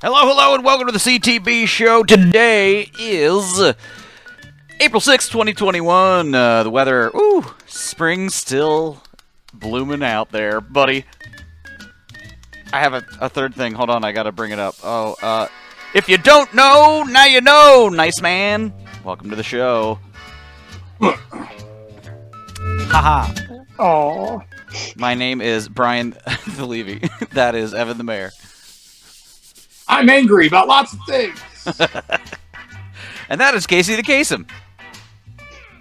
Hello, and welcome to the CTB show. Today is April 6th, 2021. The weather, spring's still blooming out there, buddy. I have a third thing. Hold on, I gotta bring it up. If you don't know, now you know, nice man. Welcome to the show. Haha. Aww. My name is Brian the Levy. That is Evan the Mayor. I'm angry about lots of things. And that is Casey the Kasem.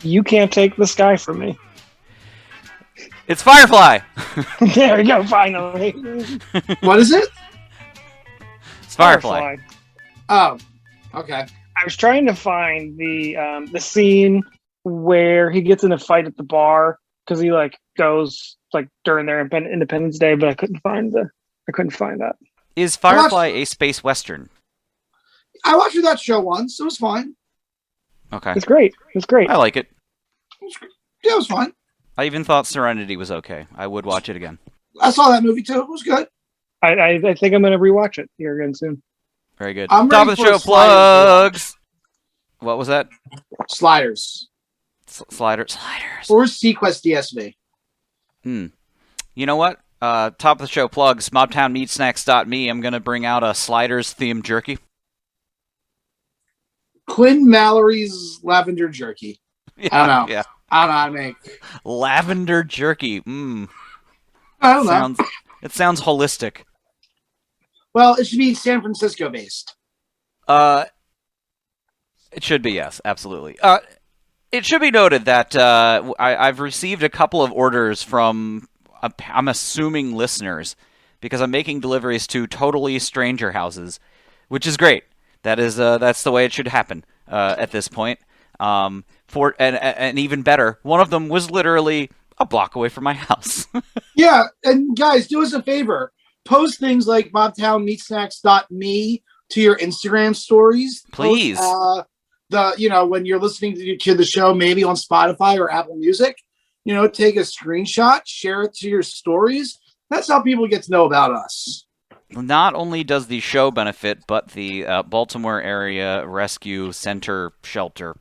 You can't take the sky from me. It's Firefly. There we go, finally. What is it? It's Firefly. Oh, okay. I was trying to find the scene where he gets in a fight at the bar because he goes during their Independence Day, but I couldn't find that. Is Firefly a space western? I watched that show once. It was fine. Okay. It's great. I like it. It was fine. I even thought Serenity was okay. I would watch it again. I saw that movie too. It was good. I think I'm going to rewatch it here again soon. Very good. I'm Top ready of the for show, Sliders. plugs. What was that? Sliders. Sliders. Or Sequest DSV. You know what? Top of the show plugs, mobtownmeatsnacks.me. I'm going to bring out a Sliders-themed jerky. Quinn Mallory's Lavender Jerky. Yeah, I don't know. Yeah. I don't know how to make. Lavender jerky. I don't know. It sounds holistic. Well, it should be San Francisco based. It should be, yes, absolutely. It should be noted that I've received a couple of orders from, I'm assuming, listeners, because I'm making deliveries to totally stranger houses, which is great. That's the way it should happen at this point. And even better, one of them was literally a block away from my house. Yeah, and guys, do us a favor. Post things like mobtownmeatsnacks.me to your Instagram stories. Please. Post, when you're listening to the show, maybe on Spotify or Apple Music, take a screenshot, share it to your stories. That's how people get to know about us. Not only does the show benefit, but the Baltimore Area Rescue Center Shelter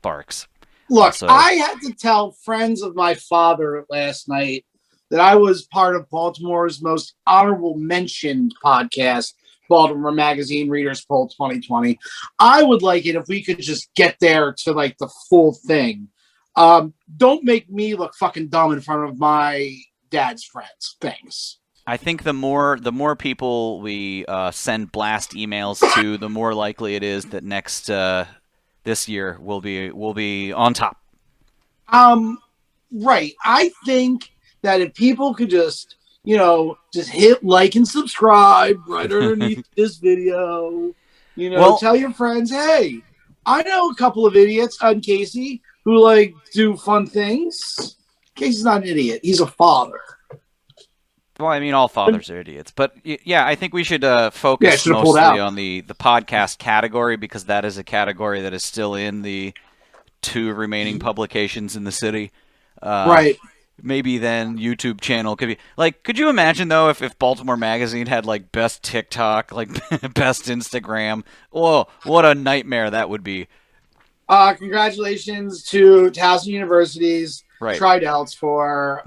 Barks. Look, Also, I had to tell friends of my father last night that I was part of Baltimore's most honorable mentioned podcast, Baltimore Magazine Readers Poll 2020. I would like it if we could just get there to the full thing. Don't make me look fucking dumb in front of my dad's friends. Things. I think the more people we send blast emails to, the more likely it is that next this year we'll be on top. Right. I think that if people could just hit like and subscribe right underneath this video, tell your friends, hey, I know a couple of idiots on Casey who do fun things. Casey's not an idiot. He's a father. Well, I mean, all fathers are idiots. But, yeah, I think we should focus mostly on the podcast category, because that is a category that is still in the 2 remaining publications in the city. Right. Maybe then YouTube channel could be... could you imagine, though, if Baltimore Magazine had, best TikTok, best Instagram? Oh, what a nightmare that would be. Congratulations to Towson University's right. Tri-Delts for,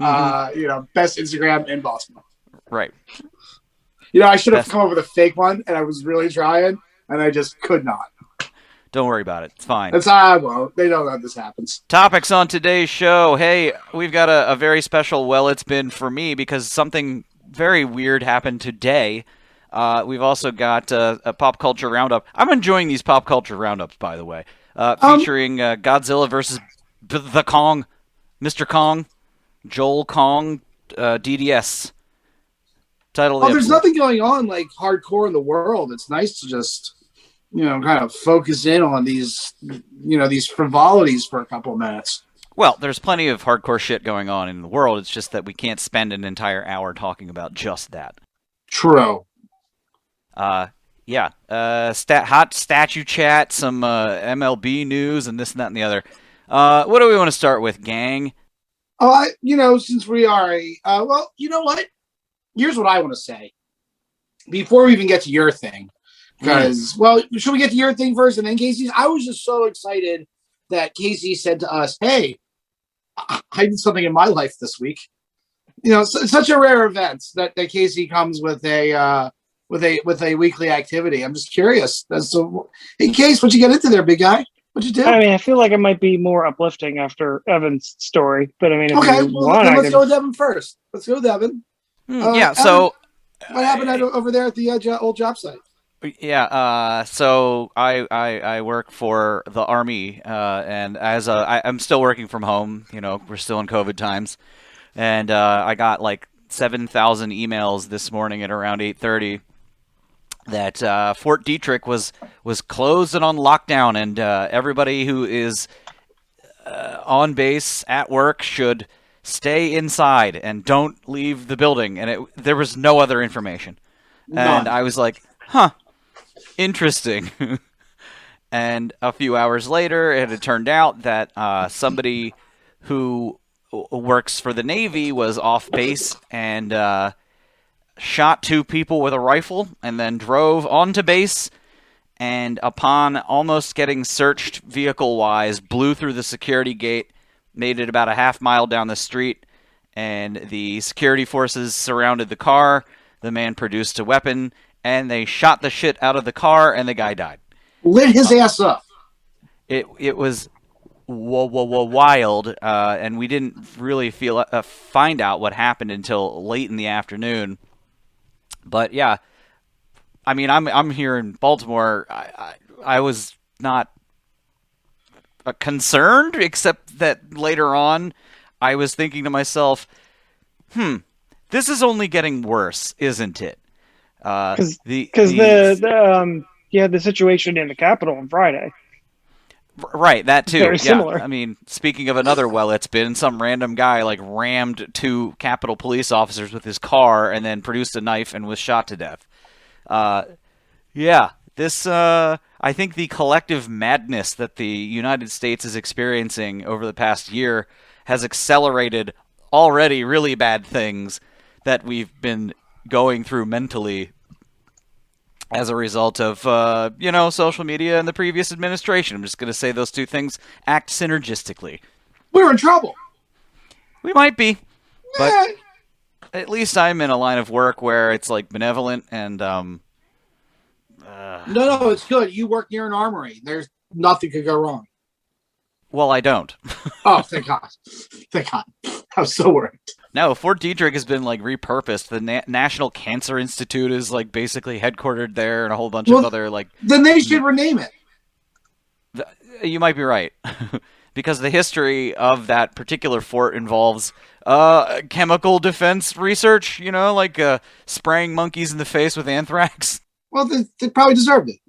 best Instagram in Baltimore. Right. I should have come up with a fake one, and I was really trying, and I just could not. Don't worry about it. It's fine. I won't. They know that this happens. Topics on today's show. Hey, we've got a very special Well It's Been for me, because something very weird happened today. We've also got a pop culture roundup. I'm enjoying these pop culture roundups, by the way. Featuring Godzilla versus the Kong, Mr. Kong, Joel Kong, DDS. Title. There's nothing going on hardcore in the world. It's nice to just, kind of focus in on these, these frivolities for a couple of minutes. Well, there's plenty of hardcore shit going on in the world. It's just that we can't spend an entire hour talking about just that. True. Yeah. Hot statue chat, some MLB news, and this and that and the other. What do we want to start with, gang? Since we are well, you know what? Here's what I want to say. Before we even get to your thing, Because, well, should we get to your thing first and then Casey's? I was just so excited that Casey said to us, "Hey, I did something in my life this week." You know, it's such a rare event that Casey comes with a weekly activity. I'm just curious. So, hey, Case, what'd you get into there, big guy? What'd you do? I mean, I feel like it might be more uplifting after Evan's story, but I mean, if Okay, you well, want, then I let's can... go with Devin first. Let's go with Devin. Yeah, so Evan, what happened over there at the old job site? yeah, so I work for the Army, and I'm still working from home. You know, we're still in COVID times, and I got like 7,000 emails this morning at around 8:30 that Fort Detrick was closed and on lockdown, and everybody who is on base at work should stay inside and don't leave the building. And there was no other information, and I was like, huh. Interesting. And a few hours later, it had turned out that somebody who works for the Navy was off base and shot 2 people with a rifle and then drove onto base. And upon almost getting searched vehicle-wise, blew through the security gate, made it about a half-mile down the street, and the security forces surrounded the car. The man produced a weapon, and they shot the shit out of the car, and the guy died. Lit his ass up. It was wild, and we didn't really find out what happened until late in the afternoon. But yeah, I mean, I'm here in Baltimore. I was not concerned, except that later on, I was thinking to myself, this is only getting worse, isn't it? Because the situation in the Capitol on Friday. Right, that too. Very similar. I mean, speaking of another it's been some random guy like rammed 2 Capitol police officers with his car and then produced a knife and was shot to death. Yeah, this I think the collective madness that the United States is experiencing over the past year has accelerated already really bad things that we've been going through mentally as a result of, social media and the previous administration. I'm just going to say those 2 things act synergistically. We're in trouble. We might be, but at least I'm in a line of work where it's like benevolent and. No, it's good. You work near an armory. There's nothing could go wrong. Well, I don't. Oh, thank God. Thank God. I was so worried. No, Fort Detrick has been like repurposed. The National Cancer Institute is like basically headquartered there, and a whole bunch of other like. Then they should rename it. You might be right, because the history of that particular fort involves chemical defense research. You know, like spraying monkeys in the face with anthrax. Well, they probably deserved it.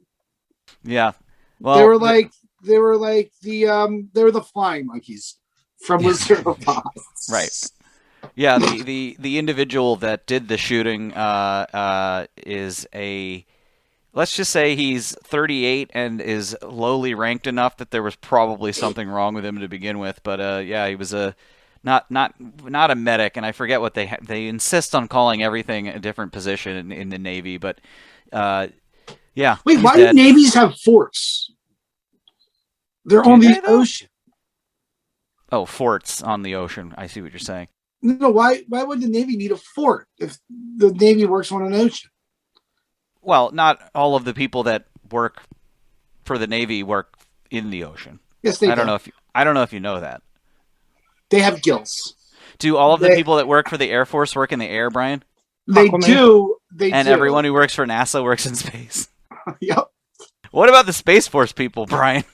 Yeah. Well, they were the flying monkeys from Wizard of Oz. Right. Yeah, the individual that did the shooting is let's just say he's 38 and is lowly ranked enough that there was probably something wrong with him to begin with. But yeah, he was not a medic, and I forget what they insist on calling everything a different position in the Navy. But yeah. Wait, why do navies have forts? They're on the ocean. Oh, forts on the ocean. I see what you're saying. No, why would the Navy need a fort if the Navy works on an ocean? Well, not all of the people that work for the Navy work in the ocean. Yes, they do. I don't know if you know that. They have gills. Do all of the people that work for the Air Force work in the air, Brian? They do. And everyone who works for NASA works in space. Yep. What about the Space Force people, Brian?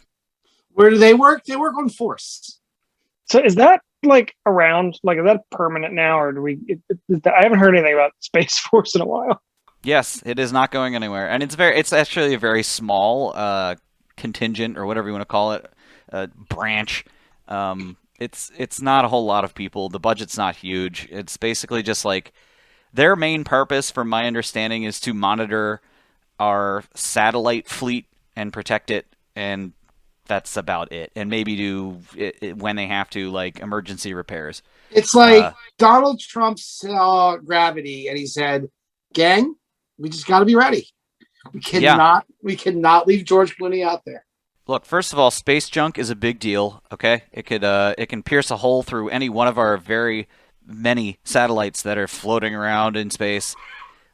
Where do they work? They work on Force. So is that like around? Like, is that permanent now, or do we? I haven't heard anything about Space Force in a while. Yes, it is not going anywhere, and it's actually a very small contingent, or whatever you want to call it, branch. It's not a whole lot of people. The budget's not huge. It's basically just like their main purpose, from my understanding, is to monitor our satellite fleet and protect it, and that's about it. And maybe do it when they have to, like emergency repairs. It's like Donald Trump saw Gravity and he said, "Gang, we just got to be ready. We cannot leave George Clooney out there. Look, first of all, space junk is a big deal. Okay, it can pierce a hole through any one of our very many satellites that are floating around in space.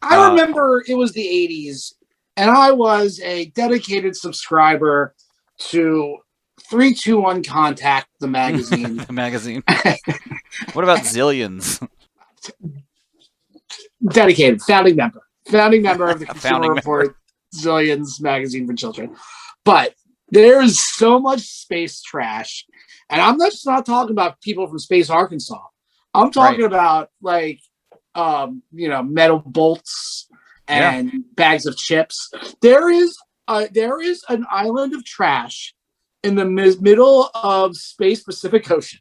I remember it was the 80s, and I was a dedicated subscriber to 321 Contact, the magazine. The magazine. What about Zillions? Dedicated, founding member of the Consumer Report, Zillions magazine for children. But there is so much space trash, and I'm just not talking about people from Space Arkansas. I'm talking about metal bolts and bags of chips. There is an island of trash in the middle of space Pacific Ocean.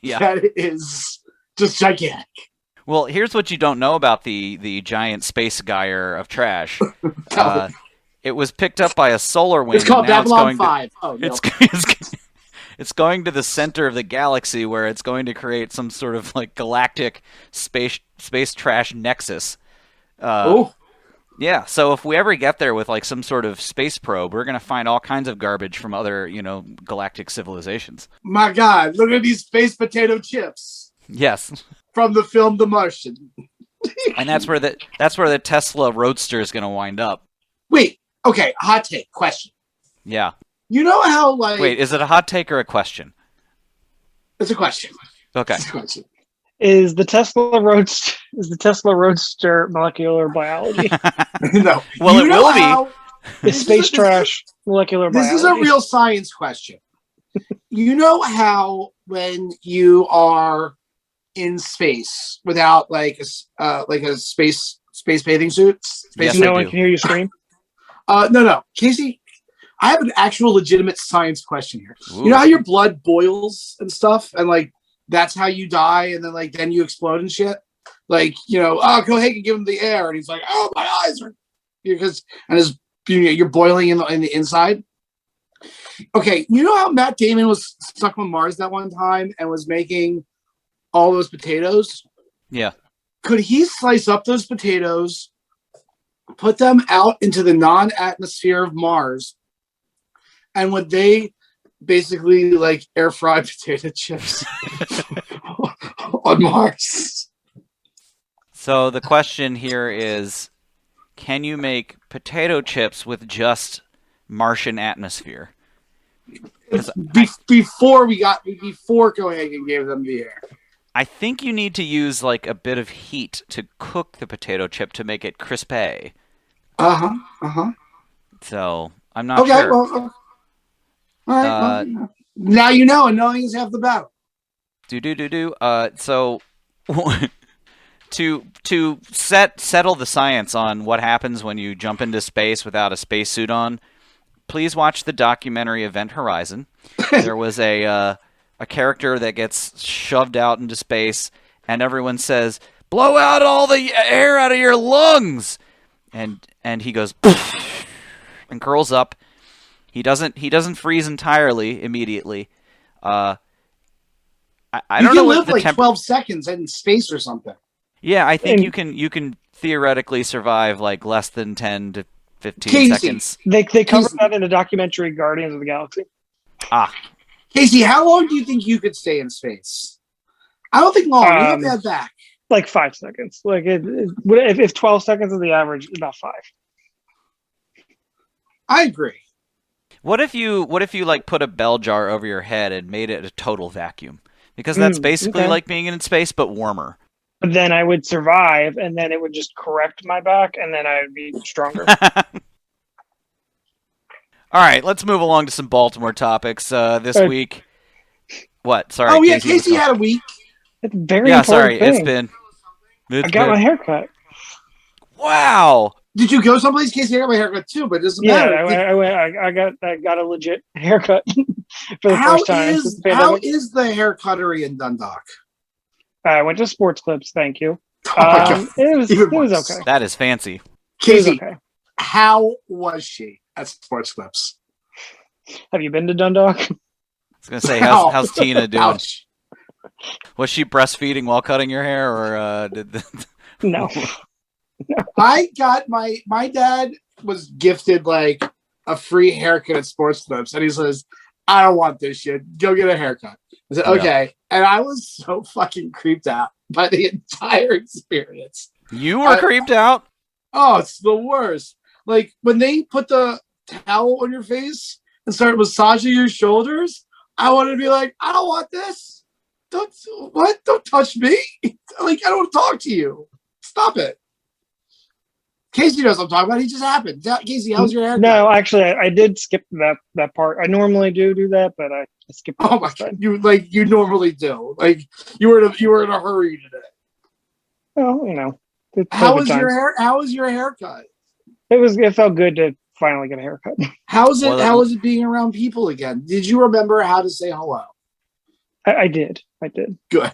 Yeah, that is just gigantic. Well, here's what you don't know about the giant space gyre of trash. It was picked up by a solar wind. It's called Babylon 5. It's going to the center of the galaxy where it's going to create some sort of like galactic space trash nexus. Yeah, so if we ever get there with like some sort of space probe, we're going to find all kinds of garbage from other, galactic civilizations. My God, look at these space potato chips. Yes. From the film The Martian. And that's where the Tesla Roadster is going to wind up. Wait, okay, hot take, question. Yeah. You know how Wait, is it a hot take or a question? It's a question. Okay. It's a question. Is the Tesla Roadster molecular biology? No. Well, it will be. It's space trash molecular biology. This is a real science question. You know how when you are in space without like a space bathing suit? Yes, no one can hear you scream? No. Casey, I have an actual legitimate science question here. Ooh. You know how your blood boils and stuff, and like that's how you die, and then you explode and shit. Like, Cohagen give him the air, and he's like, "Oh, my eyes are," you're boiling in the inside. Okay, you know how Matt Damon was stuck on Mars that one time and was making all those potatoes? Yeah. Could he slice up those potatoes, put them out into the non-atmosphere of Mars, and would they basically like air fry potato chips on Mars? So the question here is, can you make potato chips with just Martian atmosphere? Before Cohagen gave them the air. I think you need to use like a bit of heat to cook the potato chip to make it crispy. So I'm not sure. Well, all right. Now you know, and knowing is half the battle. So to settle the science on what happens when you jump into space without a spacesuit on, please watch the documentary Event Horizon. There was a character that gets shoved out into space, and everyone says, "Blow out all the air out of your lungs," and he goes and curls up. He doesn't freeze entirely immediately. I don't know what live 12 seconds in space or something. Yeah, I think you can theoretically survive like less than 10 to 15 seconds. They covered that in the documentary Guardians of the Galaxy. Casey, how long do you think you could stay in space? I don't think long. You have to have back. Like 5 seconds. Like if 12 seconds is the average, about 5. I agree. What if you like put a bell jar over your head and made it a total vacuum? Because that's basically like being in space but warmer. But then I would survive, and then it would just correct my back, and then I would be stronger. All right, let's move along to some Baltimore topics this week. What? Sorry. Oh yeah, Casey had a week. It's very important thing. I got my haircut. Wow. Did you go someplace? Casey, I got my haircut too, but it doesn't matter. I got a legit haircut for the first time. How is the haircuttery in Dundalk? I went to Sports Clips. Thank you. It was okay. That is fancy. Casey, how was she at Sports Clips? Have you been to Dundalk? I was gonna say, how's Tina doing? Ouch. Was she breastfeeding while cutting your hair, or did? No. I got my dad was gifted like a free haircut at Sports Clips, and he says, "I don't want this shit. Go get a haircut." I said, "Okay," and I was so fucking creeped out by the entire experience. You were creeped out? Oh, it's the worst. Like when they put the towel on your face and start massaging your shoulders, I want to be like, I don't want this. Don't touch me. Like, I don't want to talk to you. Stop it. Casey knows what I'm talking about. He just happened. Casey, how's your haircut? No, actually, I did skip that part. I normally do that, but I skipped that. Oh my god, you normally do. Like you were in a hurry today. Well, How was your haircut? It felt good to finally get a haircut. How was it being around people again? Did you remember how to say hello? I did. Good.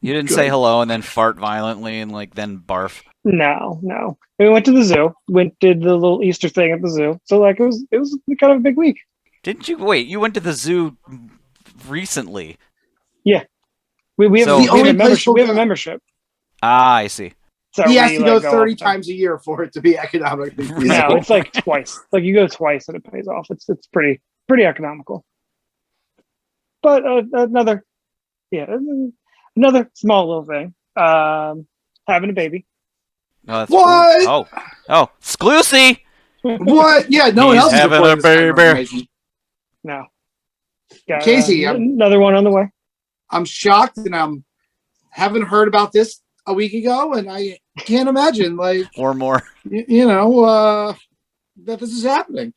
You didn't say hello and then fart violently and then barf. No. We went to the zoo. Did the little Easter thing at the zoo. So it was kind of a big week. Didn't you? Wait, you went to the zoo recently? Yeah. We have a membership. Ah, I see. So he has to go 30 times a year for it to be economically feasible. No, it's like twice. Like you go twice and it pays off. It's pretty economical. But another small little thing. Having a baby. Oh, that's what? Cool. Oh, exclusive. What? Yeah, no one else is having a baby. No. Casey, another one on the way. I'm shocked, and I haven't heard about this a week ago, and I can't imagine or more. That this is happening.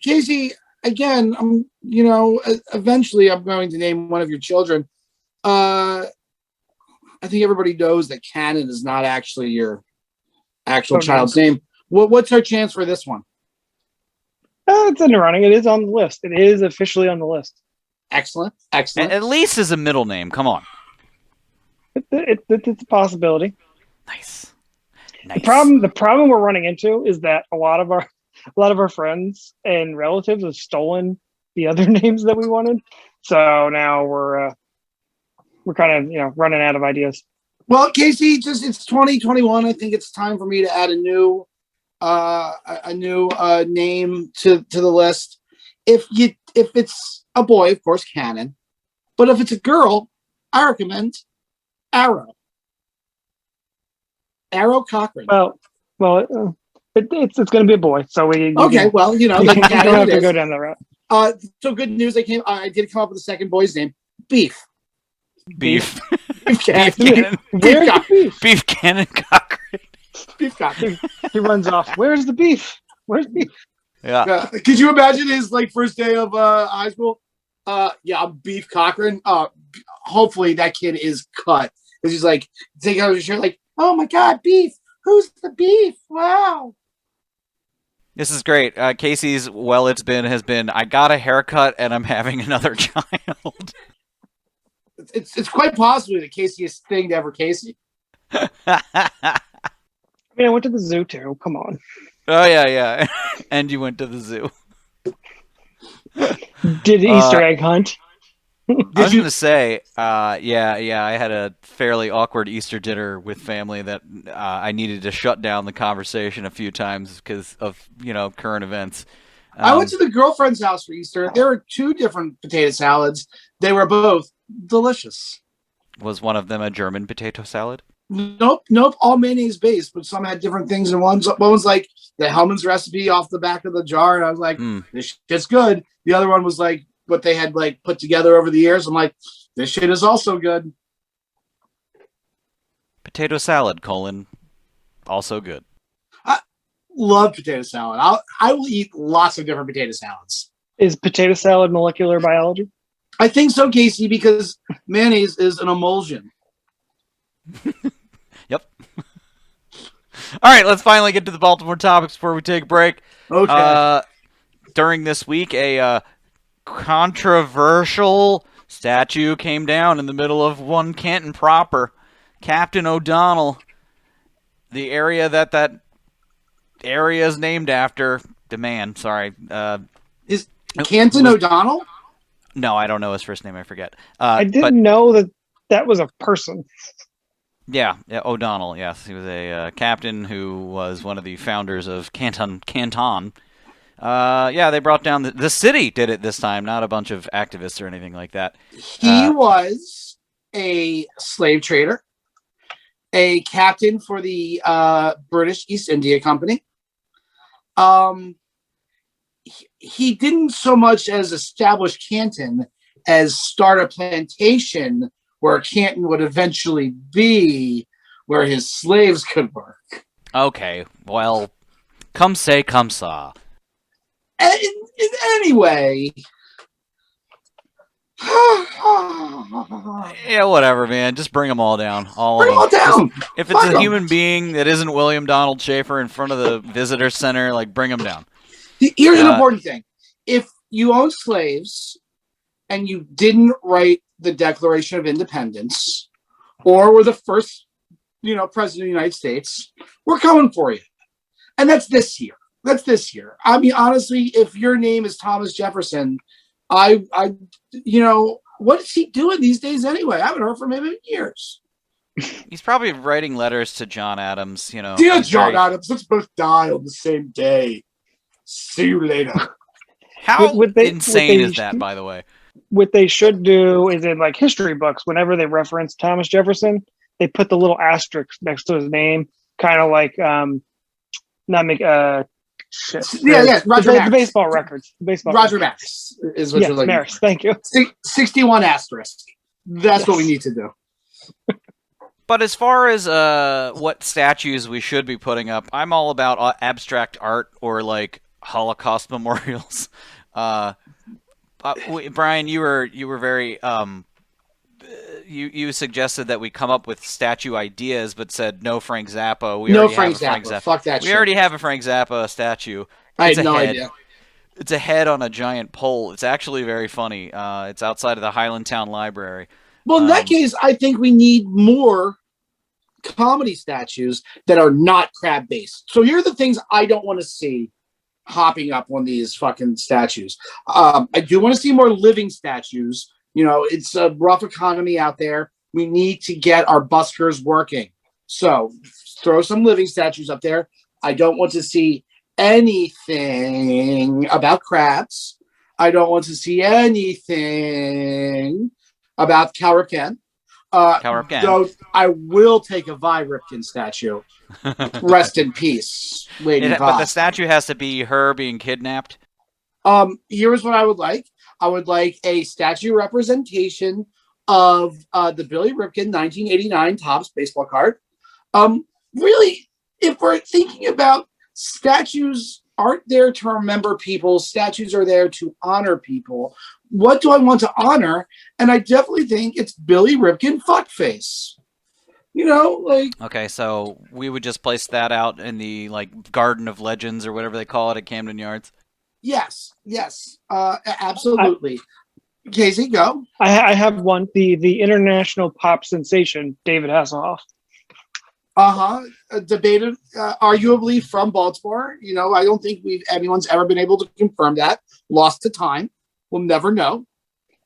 Casey, again, eventually I'm going to name one of your children. I think everybody knows that Cannon is not actually your actual child's name. What's our chance for this one? It's in the running. It is on the list. It is officially on the list. Excellent. At least as a middle name. Come on. It's a possibility. Nice. The problem we're running into is that a lot of our friends and relatives have stolen the other names that we wanted. So now we're kind of running out of ideas. Well, Casey, it's 2021. I think it's time for me to add a new name to the list. If it's a boy, of course, Cannon. But if it's a girl, I recommend Arrow. Arrow Cochran. Well, it's going to be a boy, so we. Okay, you don't have to go down that route. So good news. I did come up with a second boy's name, Beef. Beef. Beef Cannon. Beef Cannon Cochran. Beef Cochran. He runs off. Where's the beef? Where's beef? Yeah. Could you imagine his first day of high school? I'm Beef Cochran. Hopefully that kid is cut because he's taking out his shirt, oh my god, beef! Who's the beef? Wow. This is great. Casey's has been. I got a haircut and I'm having another child. It's quite possibly the Caseyest thing to ever Casey. I went to the zoo too. Come on. Oh yeah. And you went to the zoo. Did Easter egg hunt? I was going to say, I had a fairly awkward Easter dinner with family that I needed to shut down the conversation a few times because of current events. I went to the girlfriend's house for Easter. There were 2 different potato salads. They were both delicious. Was one of them a German potato salad? Nope. All mayonnaise based, but some had different things. And one was the Hellman's recipe off the back of the jar, and I was like, this shit's good. The other one was what they had put together over the years. I'm like, this shit is also good. Potato salad, also good. I love potato salad. I will eat lots of different potato salads. Is potato salad molecular biology? I think so, Casey, because mayonnaise is an emulsion. Yep. All right, let's finally get to the Baltimore topics before we take a break. Okay. During this week, a controversial statue came down in the middle of one Canton proper. Captain O'Donnell, the area that area is named after. The man, sorry. Is Canton O'Donnell? No, I don't know his first name. I forget. I didn't know that was a person. Yeah, O'Donnell. Yes, he was a captain who was one of the founders of Canton. Yeah, they brought down the city. Did it this time, not a bunch of activists or anything like that. He was a slave trader, a captain for the British East India Company. He didn't so much as establish Canton as start a plantation where Canton would eventually be, where his slaves could work. Okay, well, come say, come saw. Anyway. Yeah, whatever, man. Just bring them all down. Bring them all down. Just, if it's a human being that isn't William Donald Schaefer in front of the visitor center, like, bring them down. Here's an important thing. If you own slaves and you didn't write the Declaration of Independence or were the first, president of the United States, we're coming for you. And that's this year. I mean, honestly, if your name is Thomas Jefferson, what is he doing these days anyway? I haven't heard from him in years. He's probably writing letters to John Adams, Dear John Adams, let's both die on the same day. See you later. How insane is that, by the way? What they should do is in like history books, whenever they reference Thomas Jefferson, they put the little asterisk next to his name, kind of like Roger Maris. The baseball records. Roger Maris is what you're looking Maris, for. Thank you. 61 asterisk. That's what we need to do. But as far as what statues we should be putting up, I'm all about abstract art or like Holocaust memorials. Brian, you were very you suggested that we come up with statue ideas, but said no Frank Zappa. No Frank Zappa. Fuck that shit. We already have a Frank Zappa statue. I had no idea. It's a head on a giant pole. It's actually very funny. It's outside of the Highlandtown Library. Well, in that case, I think we need more comedy statues that are not crab-based. So here are the things I don't want to see hopping up on these fucking statues. I do want to see more living statues. It's a rough economy out there. We need to get our buskers working. So throw some living statues up there. I don't want to see anything about crabs. I don't want to see anything about Cal Ripken. Though I will take a Vi Ripken statue. Rest in peace, Lady Vi. But the statue has to be her being kidnapped. Here's what I would like. I would like a statue representation of the Billy Ripken 1989 Topps baseball card. Really, if we're thinking about statues aren't there to remember people, statues are there to honor people. What do I want to honor? And I definitely think it's Billy Ripken fuckface. Okay, so we would just place that out in the Garden of Legends or whatever they call it at Camden Yards. Yes, absolutely. Casey, go. I have one. The international pop sensation, David Hasselhoff. Debated, arguably from Baltimore. I don't think anyone's ever been able to confirm that. Lost to time. We'll never know.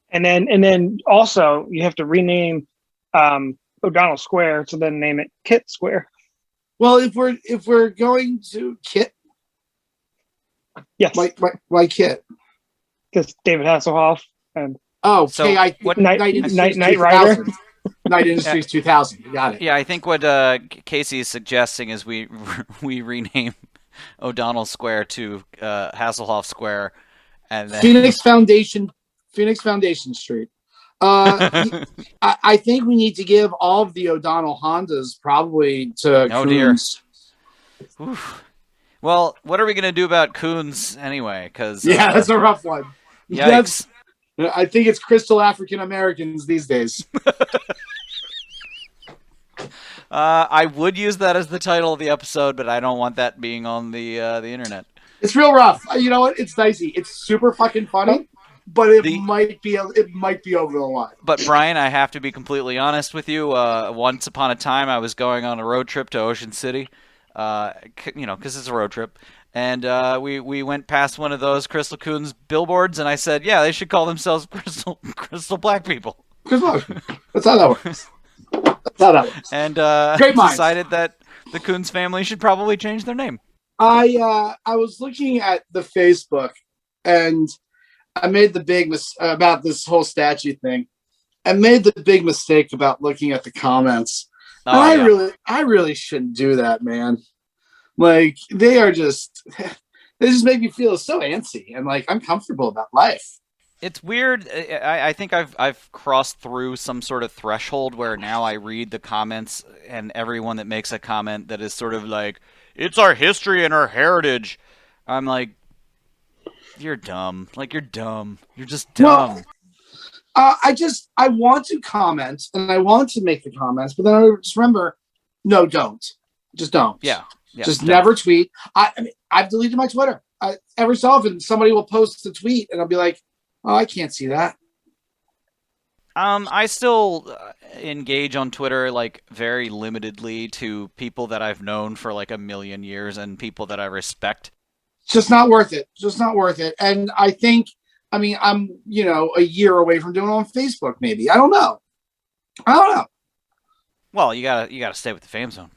And then also you have to rename O'Donnell Square to then name it Kit Square. Well, if we're going to Kit, yes. Why Kit? Because David Hasselhoff and Night Rider. Night Industries 2000. You got it. Yeah, I think what Casey is suggesting is we rename O'Donnell Square to Hasselhoff Square, and then Phoenix Foundation Street. I think we need to give all of the O'Donnell Hondas probably to Coons. Dear. Well, what are we going to do about Coons anyway? Because that's a rough one. Yikes. I think it's Crystal African Americans these days. I would use that as the title of the episode, but I don't want that being on the internet. It's real rough. You know what? It's dicey. It's super fucking funny, but it might be over the line. But Brian, I have to be completely honest with you. Once upon a time, I was going on a road trip to Ocean City, because it's a road trip. And we went past one of those Crystal Coons billboards, and I said, yeah, they should call themselves Crystal Black People. That's how that works. how that works. and Great minds. decided that the Coons family should probably change their name. I was looking at the Facebook, and I made the big about this whole statue thing. I made the big mistake about looking at the comments. Oh, I really shouldn't do that, man. Like they just make me feel so antsy and like uncomfortable about life. It's weird. I think I've crossed through some sort of threshold where now I read the comments and everyone that makes a comment that is sort of like, it's our history and our heritage. I'm like, you're dumb. Like, you're dumb. You're just dumb. Well, I want to comment and I want to make the comments, but then I just remember, no, don't. Just don't. Yeah. Just don't. never tweet. I mean, I've deleted my Twitter. Every so often, somebody will post a tweet, and I'll be like, "Oh, I can't see that." I still engage on Twitter like very limitedly to people that I've known for like a million years and people that I respect. Just not worth it. Just not worth it. And I think, I mean, I'm a year away from doing it on Facebook. Maybe I don't know. Well, you gotta stay with the fam zone.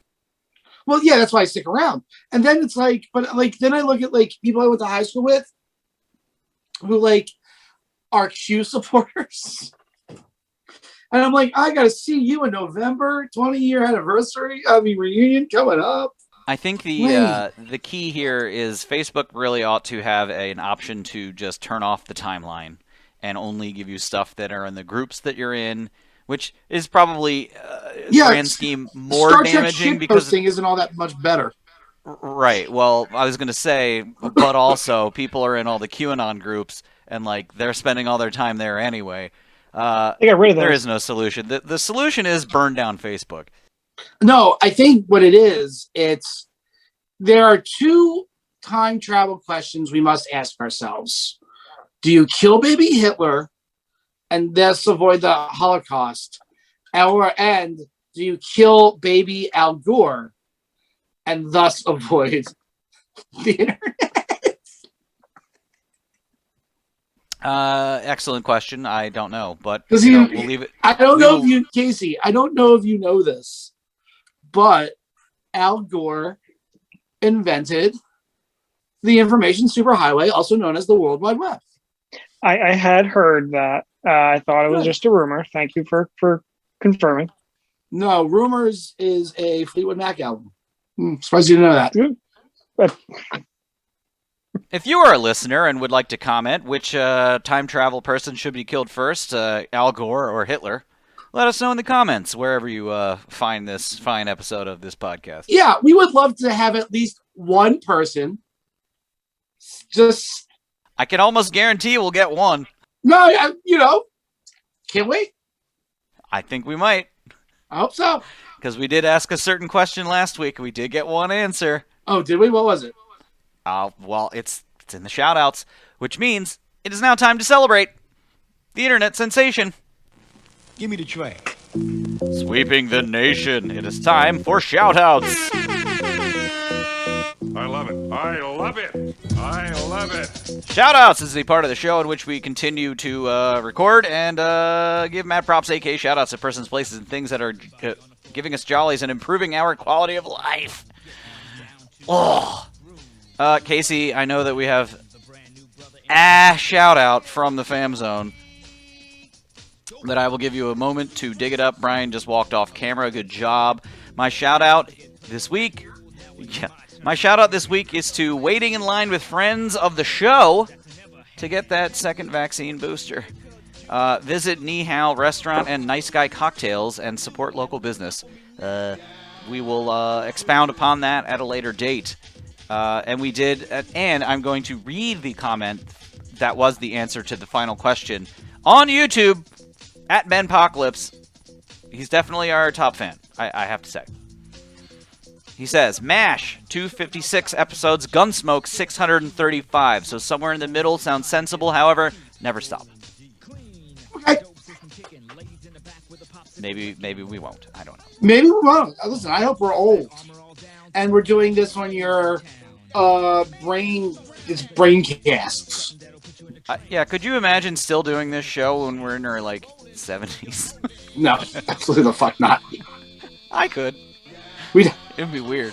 Well, yeah, that's why I stick around. And then it's like, but like, then I look at like people I went to high school with, who like are Q supporters. And I'm like, I gotta see you in November, 20-year anniversary. I mean, reunion coming up. I think the key here is Facebook really ought to have an option to just turn off the timeline and only give you stuff that are in the groups that you're in, which is probably grand scheme more Star Trek damaging because posting isn't all that much better. Right. Well, I was going to say, but also people are in all the QAnon groups and like they're spending all their time there anyway. They got rid of there those. is no solution. The solution is burn down Facebook. No, I think what it is, there are two time travel questions we must ask ourselves. Do you kill baby Hitler and thus avoid the Holocaust? And do you kill baby Al Gore and thus avoid the internet? Excellent question. I don't know, but We'll leave it. I don't know if you know this, but Al Gore invented the information superhighway, also known as the World Wide Web. I had heard that. I thought it was just a rumor. Thank you for confirming. No, Rumors is a Fleetwood Mac album. Surprised you didn't know that. If you are a listener and would like to comment which time travel person should be killed first, Al Gore or Hitler, let us know in the comments wherever you find this fine episode of this podcast. Yeah, we would love to have at least one person. Just, I can almost guarantee we'll get one. No, can't wait. I think we might. I hope so. Because we did ask a certain question last week. We did get one answer. Oh, did we? What was it? Well, it's in the shoutouts, which means it is now time to celebrate the internet sensation. Give me the tray. Sweeping the nation, it is time for shoutouts. I love it. I love it. I love it. Shoutouts is the part of the show in which we continue to record and give mad props, aka shoutouts to persons, places, and things that are giving us jollies and improving our quality of life. Oh. Casey, I know that we have a shout out from the fam zone that I will give you a moment to dig it up. Brian just walked off camera. Good job. My shout out this week is to waiting in line with friends of the show to get that second vaccine booster. Visit Ni Hao Restaurant and Nice Guy Cocktails and support local business. We will expound upon that at a later date. And we did, and I'm going to read the comment that was the answer to the final question on YouTube at BenPocalypse. He's definitely our top fan, I have to say. He says, MASH, 256 episodes, Gunsmoke, 635. So somewhere in the middle sounds sensible, however, never stop. Okay. Maybe we won't. I don't know. Maybe we won't. Listen, I hope we're old. And we're doing this on your braincasts. Yeah, could you imagine still doing this show when we're in our, 70s? No, absolutely the fuck not. I could. We'd It'd be weird.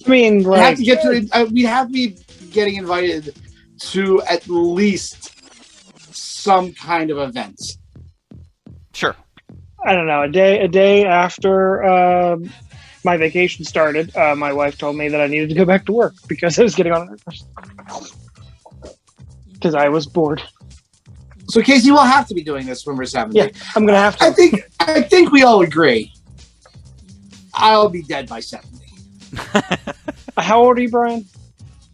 I mean, we'd have like, to get to. We'd have to be getting invited to at least some kind of event. Sure. I don't know, a day after my vacation started, my wife told me that I needed to go back to work because I was getting on nerves. Because I was bored. So Casey will have to be doing this when we're 70. Yeah, I'm gonna have to. I think we all agree. I'll be dead by 70. How old are you, Brian?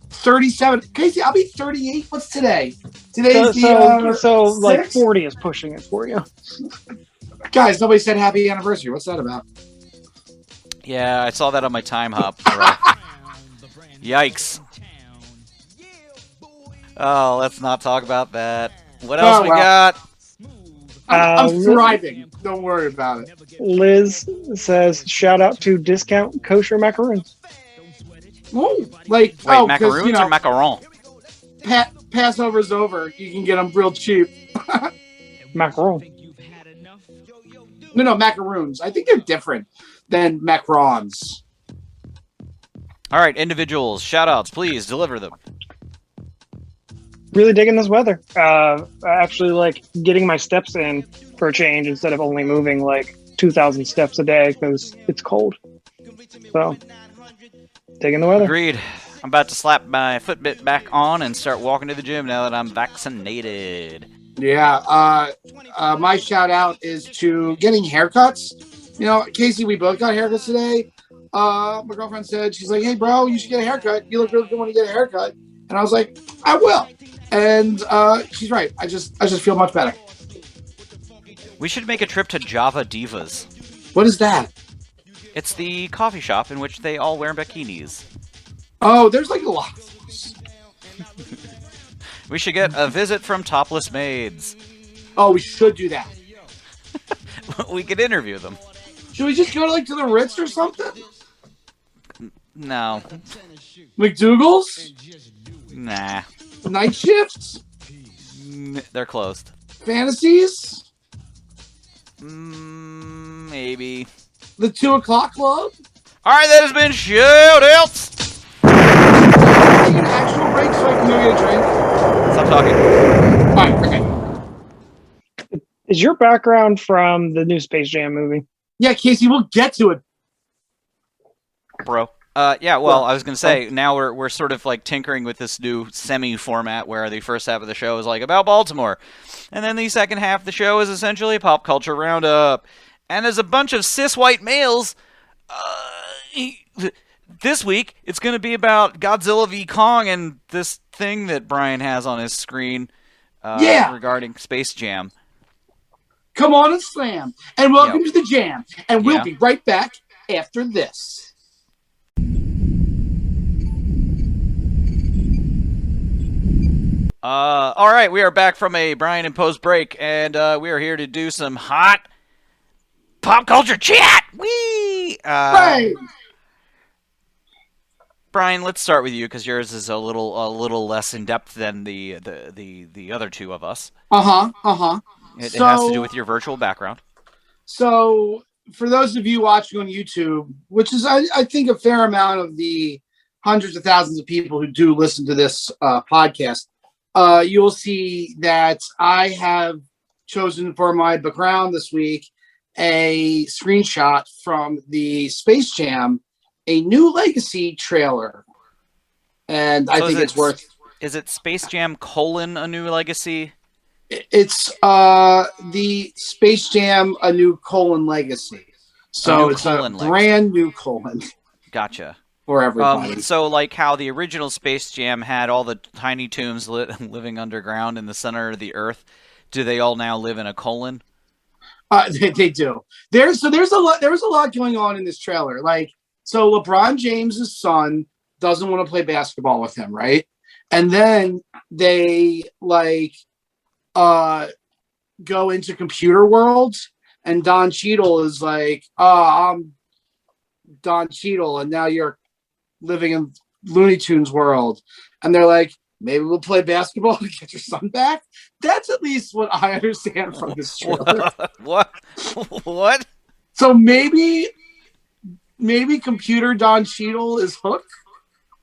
37. Casey, I'll be 38. What's today? Today's So like 6th? 40 is pushing it for you. Guys, nobody said happy anniversary. What's that about? Yeah, I saw that on my time hop. Right. Yikes. Oh, let's not talk about that. What else we got? I'm thriving. Don't worry about it. Liz says, shout out to discount kosher macaroons. Oh, like, Wait, macaroons or macaron? Passover's over. You can get them real cheap. Macaron. No, macaroons. I think they're different than macarons. All right, individuals, shout-outs, please deliver them. Really digging this weather. Actually, like getting my steps in for a change instead of only moving like 2,000 steps a day because it's cold. So, digging the weather. Agreed. I'm about to slap my Fitbit back on and start walking to the gym now that I'm vaccinated. Yeah. My shout out is to getting haircuts. You know, Casey, we both got haircuts today. My girlfriend said, she's like, hey, bro, you should get a haircut. You look really good when you get a haircut. And I was like, I will. And she's right. I just feel much better. We should make a trip to Java Divas. What is that? It's the coffee shop in which they all wear bikinis. Oh, there's like a lot of those. We should get a visit from topless maids. Oh, we should do that. We could interview them. Should we just go to the Ritz or something? No. McDougal's? Nah. Night shifts? They're closed. Fantasies? Maybe. The 2 o'clock club? Alright, that has been shout-outs! Take an actual break so I can go get a drink. Stop talking. Alright, okay. Is your background from the new Space Jam movie? Yeah, Casey, we'll get to it. Bro. Yeah, well, I was going to say, now we're sort of like tinkering with this new semi-format where the first half of the show is like about Baltimore. And then the second half of the show is essentially a pop culture roundup. And as a bunch of cis white males, this week it's going to be about Godzilla v. Kong and this thing that Brian has on his screen regarding Space Jam. Come on and slam. And welcome to the jam. And we'll be right back after this. All right, we are back from a Brian imposed break, and we are here to do some hot pop culture chat. Whee! Right. Brian, let's start with you because yours is a little less in depth than the other two of us. It has to do with your virtual background. So, for those of you watching on YouTube, which is I think a fair amount of the hundreds of thousands of people who do listen to this podcast, you'll see that I have chosen for my background this week a screenshot from the Space Jam, a New Legacy trailer. And I think it's worth... Is it Space Jam : A New Legacy? It's the Space Jam: A New Legacy. So it's a brand new colon. Gotcha. For everybody. So like how the original Space Jam had all the Tiny Toons living underground in the center of the Earth, do they all now live in a colon? They do. There was a lot going on in this trailer. Like, so LeBron James's son doesn't want to play basketball with him, right? And then they go into computer worlds, and Don Cheadle is like, I'm Don Cheadle, and now you're living in Looney Tunes world. And they're like, maybe we'll play basketball to get your son back. That's at least what I understand from this trailer. What? So maybe maybe computer Don Cheadle is Hook.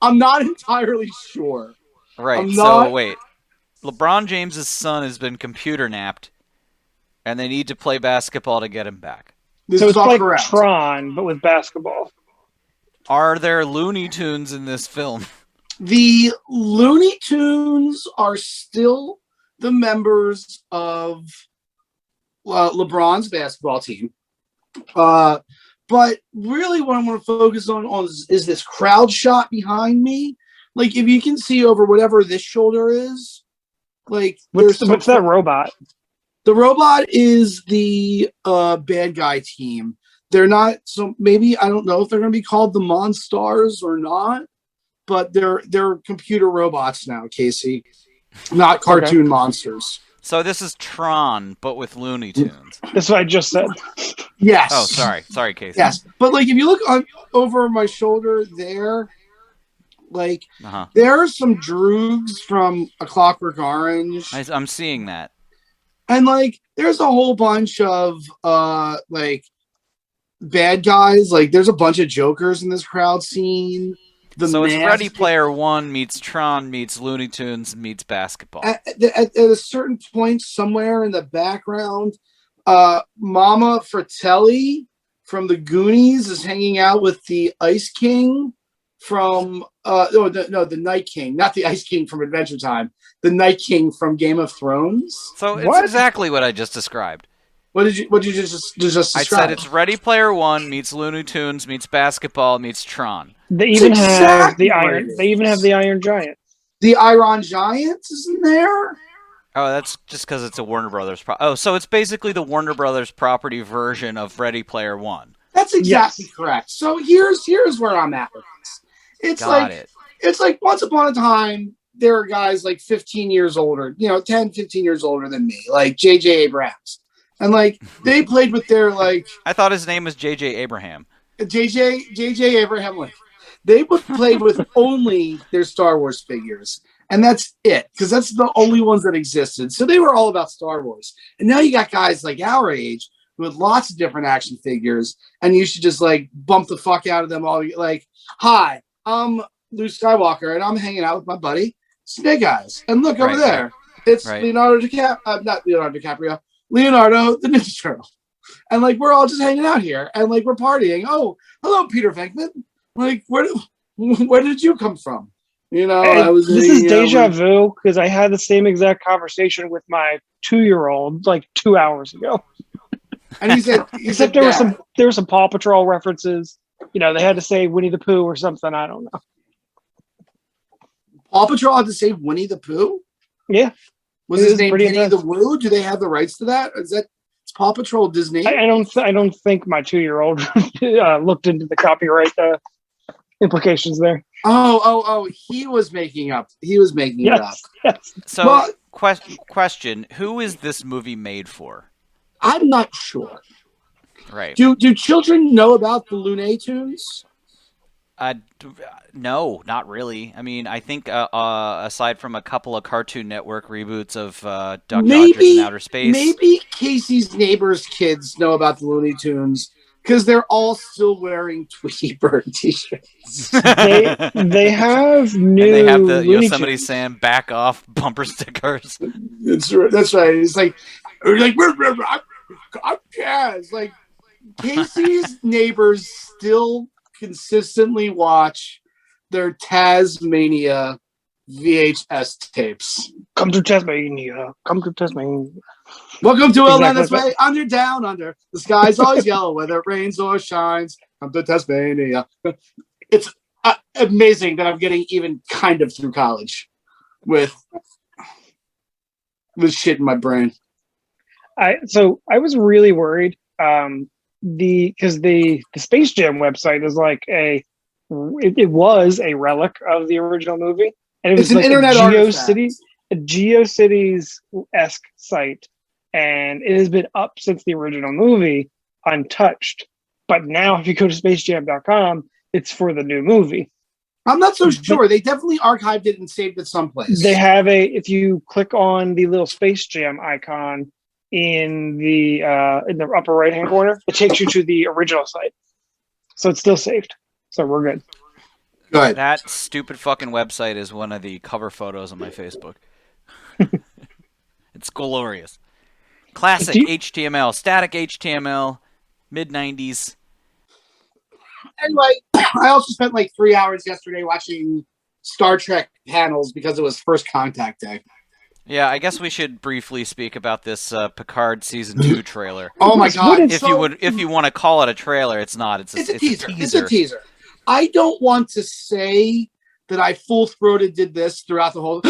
I'm not entirely sure. Right. I'm So not. wait, LeBron James's son has been computer napped, and they need to play basketball to get him back. This So is it's all like correct. Tron, but with basketball. Are there Looney Tunes in this film? The Looney Tunes are still the members of LeBron's basketball team. But really what I want to focus on is this crowd shot behind me. Like, if you can see over whatever this shoulder is, like, What's that robot? The robot is the bad guy team. They're not, so maybe, I don't know if they're going to be called the Monstars or not, but they're computer robots now, Casey, not cartoon monsters. So this is Tron, but with Looney Tunes. That's what I just said. Yes. Oh, sorry, Casey. Yes, but like if you look over my shoulder there, like Uh-huh. there are some droogs from A Clockwork Orange, I'm seeing that. and like there's a whole bunch of like bad guys. Like there's a bunch of Jokers in this crowd scene. So it's Ready Player One meets Tron meets Looney Tunes meets basketball. At a certain point, somewhere in the background, Mama Fratelli from the Goonies is hanging out with the Ice King from the Night King, not the Ice King from Adventure Time, the Night King from Game of Thrones. So it's exactly what I just described. What did you just describe? I said it's Ready Player One meets Looney Tunes meets basketball meets Tron. They even have the Iron. They even have the Iron Giant. The Iron Giant isn't there? Oh, that's just because it's a Warner Brothers. So it's basically the Warner Brothers property version of Ready Player One. That's exactly correct. So here's where I'm at with this. It's like once upon a time, there are guys like 15 years older, 10, 15 years older than me, like J.J. Abrams. And like they played with their like I thought his name was J.J. Abraham. J.J. Abraham. Like, they would play with only their Star Wars figures. And that's it, because that's the only ones that existed. So they were all about Star Wars. And now you got guys like our age who had lots of different action figures, and you should just like bump the fuck out of them all. Like, hi, I'm Luke Skywalker, and I'm hanging out with my buddy Snake Eyes. And look over there, it's Leonardo DiCaprio, Leonardo the Ninja Turtle. And like we're all just hanging out here, and like we're partying. Oh, hello, Peter Venkman. Like, where did you come from? This is deja vu because I had the same exact conversation with my 2-year-old like 2 hours ago. And he said, except there were some Paw Patrol references. They had to say Winnie the Pooh or something. I don't know. Paw Patrol had to say Winnie the Pooh? Yeah. Was his name Winnie the Woo? Do they have the rights to that? Is Paw Patrol Disney? I don't think my 2-year-old looked into the copyright implications there. Oh! He was making up. It up. Yes. So, question: who is this movie made for? I'm not sure. Right. Do children know about the Looney Tunes? No, not really. I mean, I think aside from a couple of Cartoon Network reboots of Duck Dodgers in Outer Space, maybe Casey's neighbors' kids know about the Looney Tunes. Because they're all still wearing Tweety Bird t-shirts. they have new. And they have the Yosemite Sam back off bumper stickers. That's right. It's like I'm Jazz. Like Casey's neighbors still consistently watch their Tasmania VHS tapes. Come to Tasmania. Welcome to a land that's way under, down, under. The sky's always yellow, whether it rains or shines. Come to Tasmania. It's amazing that I'm getting even kind of through college with shit in my brain. I was really worried because the Space Jam website is like it was a relic of the original movie, and it was like a GeoCities-esque site. And it has been up since the original movie, untouched. But now if you go to spacejam.com, it's for the new movie. I'm not so sure. They definitely archived it and saved it someplace. They have if you click on the little Space Jam icon in the upper right-hand corner, it takes you to the original site. so it's still saved. So we're good. Good. That stupid fucking website is one of the cover photos on my Facebook. It's glorious. Classic HTML, static HTML, mid-90s. Anyway, I also spent like 3 hours yesterday watching Star Trek panels because it was First Contact Day. Yeah, I guess we should briefly speak about this Picard Season 2 trailer. Oh my god. If you want to call it a trailer, it's not. It's a teaser. It's a teaser. I don't want to say that I full-throated did this throughout the whole,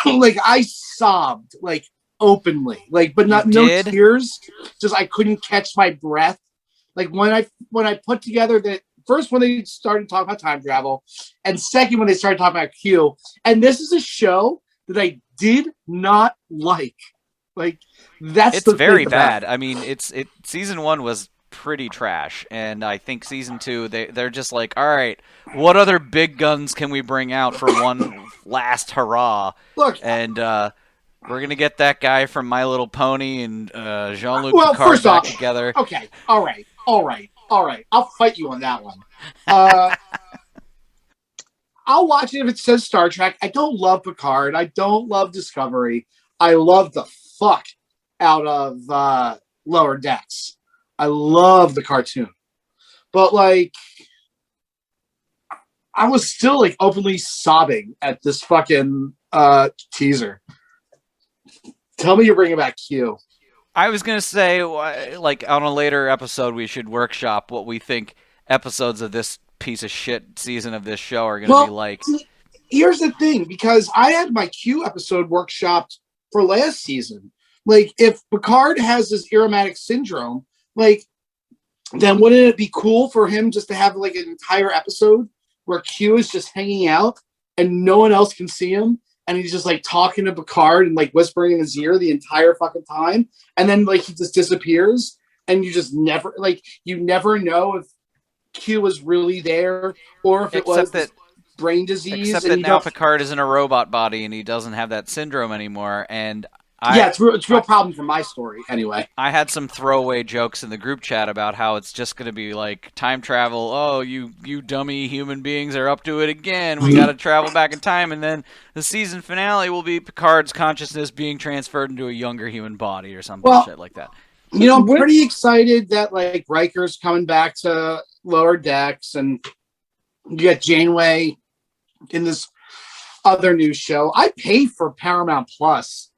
like I sobbed like openly, but no tears. Just I couldn't catch my breath. Like when I put together that first when they started talking about time travel, and second when they started talking about Q. And this is a show that I did not like. Like it's very bad. I mean, season 1 was pretty trash, and I think season 2 they're just like, all right, what other big guns can we bring out for one last hurrah? Look, and we're gonna get that guy from My Little Pony and Jean-Luc Picard back together. Okay, all right. I'll fight you on that one. I'll watch it if it says Star Trek. I don't love Picard. I don't love Discovery. I love the fuck out of Lower Decks. I love the cartoon. But I was still openly sobbing at this fucking teaser. Tell me you're bringing back Q. I was going to say, on a later episode, we should workshop what we think episodes of this piece of shit season of this show are going to be like. Here's the thing, because I had my Q episode workshopped for last season. If Picard has this aromatic syndrome, then wouldn't it be cool for him just to have an entire episode where Q is just hanging out and no one else can see him, and he's just talking to Picard and whispering in his ear the entire fucking time, and then he just disappears, and you just never you never know if Q was really there or if it was that brain disease. Except that now Picard is in a robot body and he doesn't have that syndrome anymore, and it's a real problem for my story anyway. I had some throwaway jokes in the group chat about how it's just going to be time travel. Oh, you dummy human beings are up to it again. We got to travel back in time, and then the season finale will be Picard's consciousness being transferred into a younger human body or some shit like that. I'm pretty excited that Riker's coming back to Lower Decks, and you got Janeway in this other new show. I paid for Paramount Plus.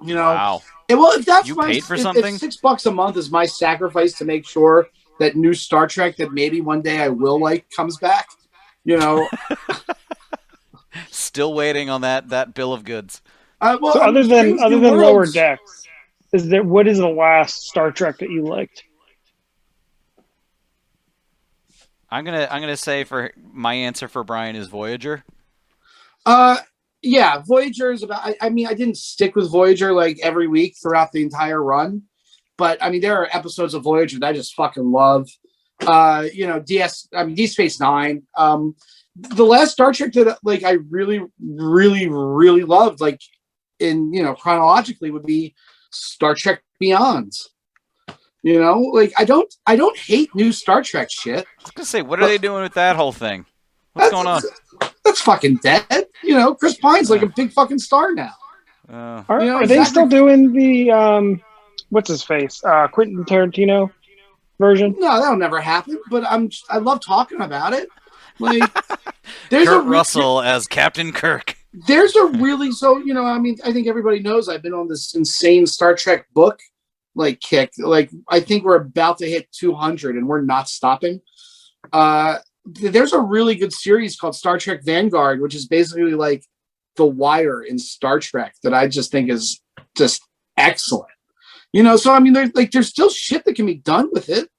Wow. If that's paid for something, if $6 a month is my sacrifice to make sure that new Star Trek that maybe one day I will comes back. Still waiting on that bill of goods. So other than Lower Decks, what is the last Star Trek that you liked? I'm gonna say for my answer for Brian is Voyager. Yeah, Voyager is about. I mean, I didn't stick with Voyager every week throughout the entire run, but I mean, there are episodes of Voyager that I just fucking love. Deep Space Nine. The last Star Trek that I really, really, really loved, in chronologically, would be Star Trek Beyond. I don't hate new Star Trek shit. I was gonna say, what are they doing with that whole thing? What's going on? That's fucking dead. Chris Pine's a big fucking star now. Are they still doing the what's his face? Quentin Tarantino version? No, that'll never happen. But I love talking about it. There's Kurt Russell as Captain Kirk. There's a really I think everybody knows I've been on this insane Star Trek book kick. I think we're about to hit 200 and we're not stopping. There's a really good series called Star Trek Vanguard, which is basically The Wire in Star Trek that I just think is just excellent. So I mean, there's still shit that can be done with it.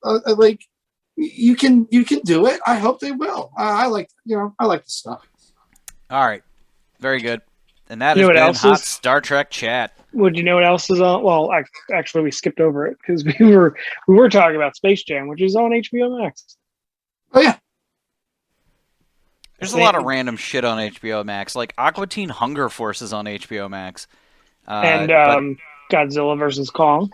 You can do it. I hope they will. I like the stuff. All right, very good. And that has been Hot Star Trek Chat. Would you know what else is on? Well, actually, we skipped over it because we were talking about Space Jam, which is on HBO Max. Oh yeah. There's a lot of random shit on HBO Max, like Aqua Teen Hunger Force is on HBO Max. And Godzilla versus Kong.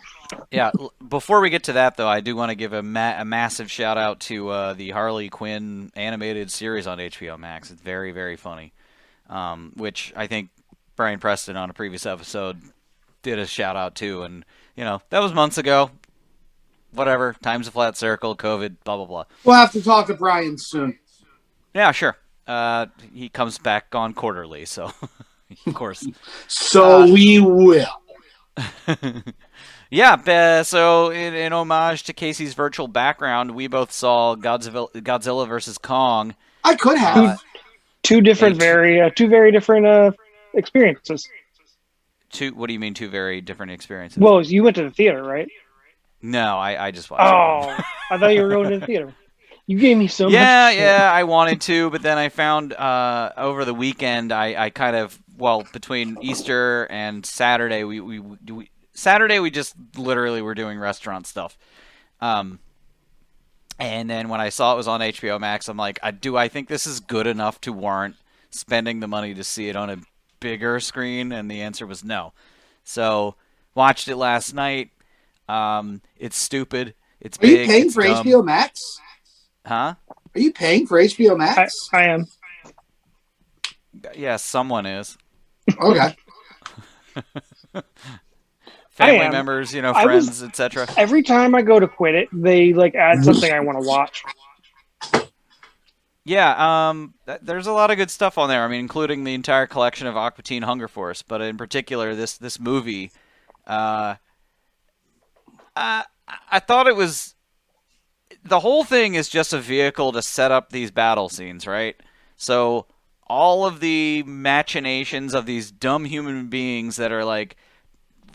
Yeah, before we get to that, though, I do want to give a massive shout out to the Harley Quinn animated series on HBO Max. It's very, very funny, which I think Brian Preston on a previous episode did a shout out to, and that was months ago. Whatever, time's a flat circle, COVID, blah blah blah. We'll have to talk to Brian soon. Yeah, sure. He comes back on quarterly, so of course. So we will. Yeah, so in homage to Casey's virtual background, we both saw Godzilla versus Kong. I could have two very different experiences. What do you mean, two very different experiences? Well, you went to the theater, right? No, I just watched. Oh, I thought you were going to the theater. You gave me so much. Yeah, I wanted to, but then I found over the weekend I kind of between Easter and Saturday Saturday we just literally were doing restaurant stuff. And then when I saw it was on HBO Max, I'm like, do I think this is good enough to warrant spending the money to see it on a bigger screen? And the answer was no. So watched it last night. It's stupid. It's big. Are you paying for dumb. HBO Max? Huh? Are you paying for HBO Max? I am. Yeah, someone is. Okay. Family members, friends, etc. Every time I go to quit it, they add something I want to watch. Yeah, there's a lot of good stuff on there. I mean, including the entire collection of Aqua Teen Hunger Force, but in particular, this movie. I thought it was. The whole thing is just a vehicle to set up these battle scenes, right? So all of the machinations of these dumb human beings that are